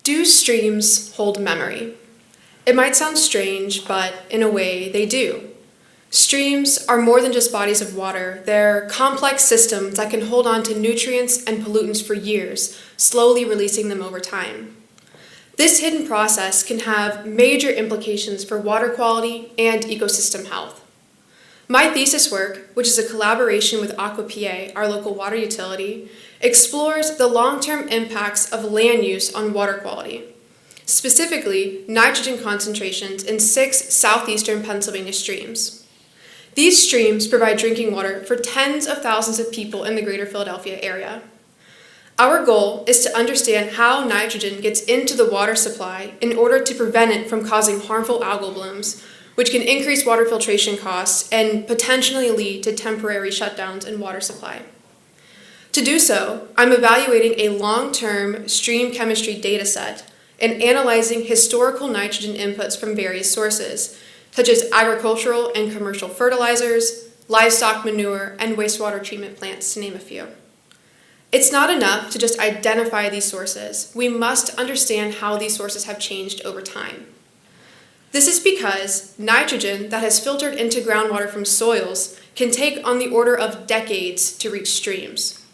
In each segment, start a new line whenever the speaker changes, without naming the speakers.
Do streams hold memory? It might sound strange, but in a way they do. Streams are more than just bodies of water. They're complex systems that can hold on to nutrients and pollutants for years, slowly releasing them over time. This hidden process can have major implications for water quality and ecosystem health. My thesis work, which is a collaboration with AquaPA, our local water utility, explores the long-term impacts of land use on water quality, specifically nitrogen concentrations in 6 southeastern Pennsylvania streams. These streams provide drinking water for tens of thousands of people in the greater Philadelphia area. Our goal is to understand how nitrogen gets into the water supply in order to prevent it from causing harmful algal blooms, which can increase water filtration costs and potentially lead to temporary shutdowns in water supply. To do so, I'm evaluating a long-term stream chemistry data set and analyzing historical nitrogen inputs from various sources, such as agricultural and commercial fertilizers, livestock manure, and wastewater treatment plants, to name a few. It's not enough to just identify these sources. We must understand how these sources have changed over time. This is because nitrogen that has filtered into groundwater from soils can take on the order of decades to reach streams.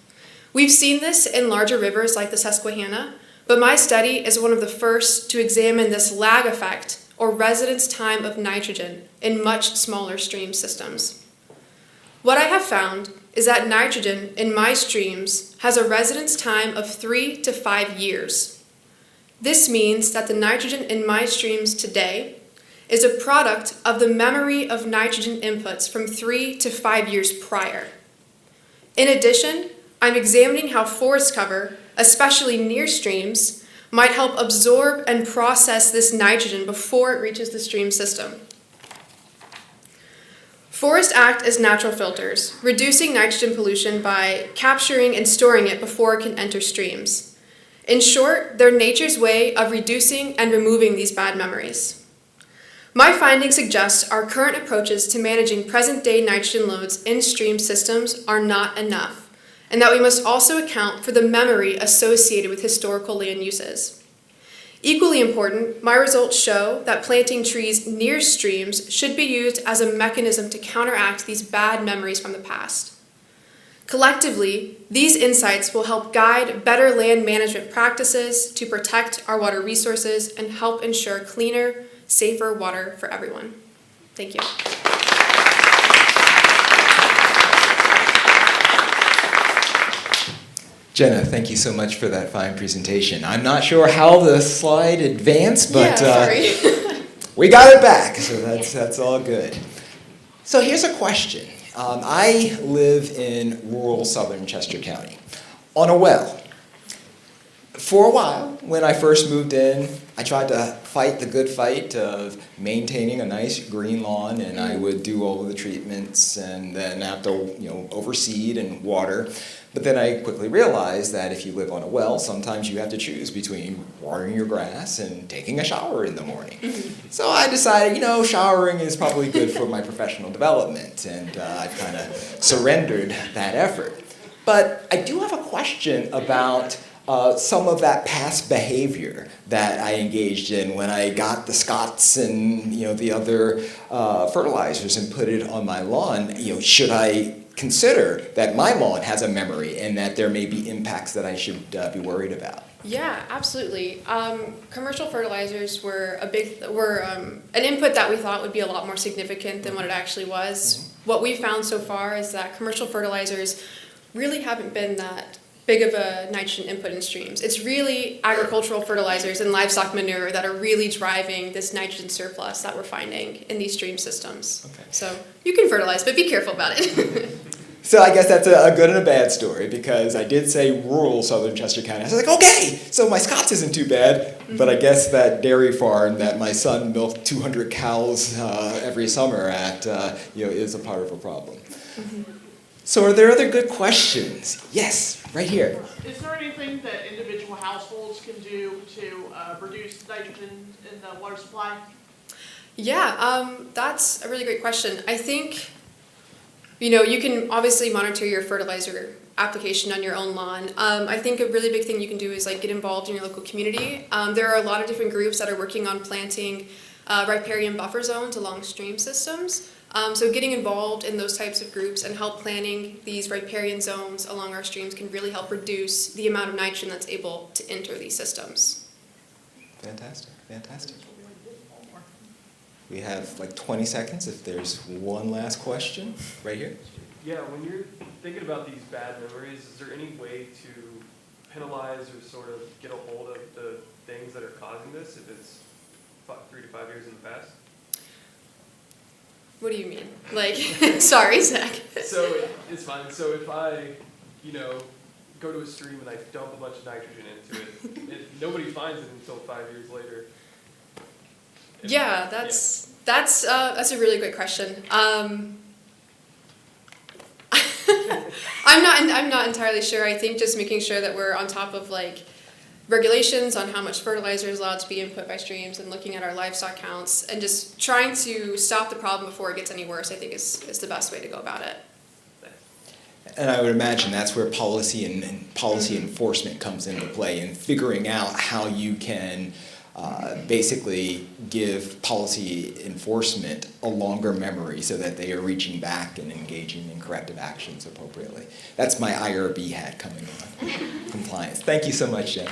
We've seen this in larger rivers like the Susquehanna, but my study is one of the first to examine this lag effect or residence time of nitrogen in much smaller stream systems. What I have found is that nitrogen in my streams has a residence time of 3 to 5 years. This means that the nitrogen in my streams today is a product of the memory of nitrogen inputs from 3 to 5 years prior. In addition, I'm examining how forest cover, especially near streams, might help absorb and process this nitrogen before it reaches the stream system. Forests act as natural filters, reducing nitrogen pollution by capturing and storing it before it can enter streams. In short, they're nature's way of reducing and removing these bad memories. My findings suggest our current approaches to managing present-day nitrogen loads in stream systems are not enough, and that we must also account for the memory associated with historical land uses. Equally important, my results show that planting trees near streams should be used as a mechanism to counteract these bad memories from the past. Collectively, these insights will help guide better land management practices to protect our water resources and help ensure cleaner, safer water for everyone. Thank you.
Jenna, thank you so much for that fine presentation. I'm not sure how the slide advanced, but we got it back, so that's all good. So here's a question. I live in rural southern Chester County on a well. For a while, when I first moved in, I tried to fight the good fight of maintaining a nice green lawn, and I would do all of the treatments and then have to, overseed and water. But then I quickly realized that if you live on a well, sometimes you have to choose between watering your grass and taking a shower in the morning. So I decided, showering is probably good for my professional development, and I've kind of surrendered that effort. But I do have a question about some of that past behavior that I engaged in when I got the Scots and the other fertilizers and put it on my lawn. Should I consider that my lawn has a memory and that there may be impacts that I should be worried about?
Yeah, absolutely. Commercial fertilizers were an input that we thought would be a lot more significant than what it actually was. Mm-hmm. What we've found so far is that commercial fertilizers really haven't been that big of a nitrogen input in streams. It's really agricultural fertilizers and livestock manure that are really driving this nitrogen surplus that we're finding in these stream systems. Okay. So you can fertilize, but be careful about it.
So I guess that's a good and a bad story, because I did say rural southern Chester County. I was like, okay, so my Scots isn't too bad, but I guess that dairy farm that my son milked 200 cows every summer at is a part of a problem. Mm-hmm. So are there other good questions? Yes, right here.
Is there anything that individual households can do to reduce nitrogen in the water supply?
Yeah, that's a really great question. I think You can obviously monitor your fertilizer application on your own lawn. I think a really big thing you can do is like get involved in your local community. There are a lot of different groups that are working on planting riparian buffer zones along stream systems. So getting involved in those types of groups and help planning these riparian zones along our streams can really help reduce the amount of nitrogen that's able to enter these systems.
Fantastic, fantastic. We have like 20 seconds if there's one last question. Right here.
Yeah, when you're thinking about these bad memories, is there any way to penalize or sort of get a hold of the things that are causing this if it's 3 to 5 years in the past?
What do you mean? Like, sorry, Zach.
So it's fine. So if I, go to a stream and I dump a bunch of nitrogen into it, nobody finds it until 5 years later.
Yeah, that's a really great question. I'm not entirely sure. I think just making sure that we're on top of like regulations on how much fertilizer is allowed to be input by streams and looking at our livestock counts and just trying to stop the problem before it gets any worse, I think is the best way to go about it.
And I would imagine that's where policy and policy enforcement comes into play, and figuring out how you can basically give policy enforcement a longer memory so that they are reaching back and engaging in corrective actions appropriately. That's my IRB hat coming on. Compliance. Thank you so much, Jen.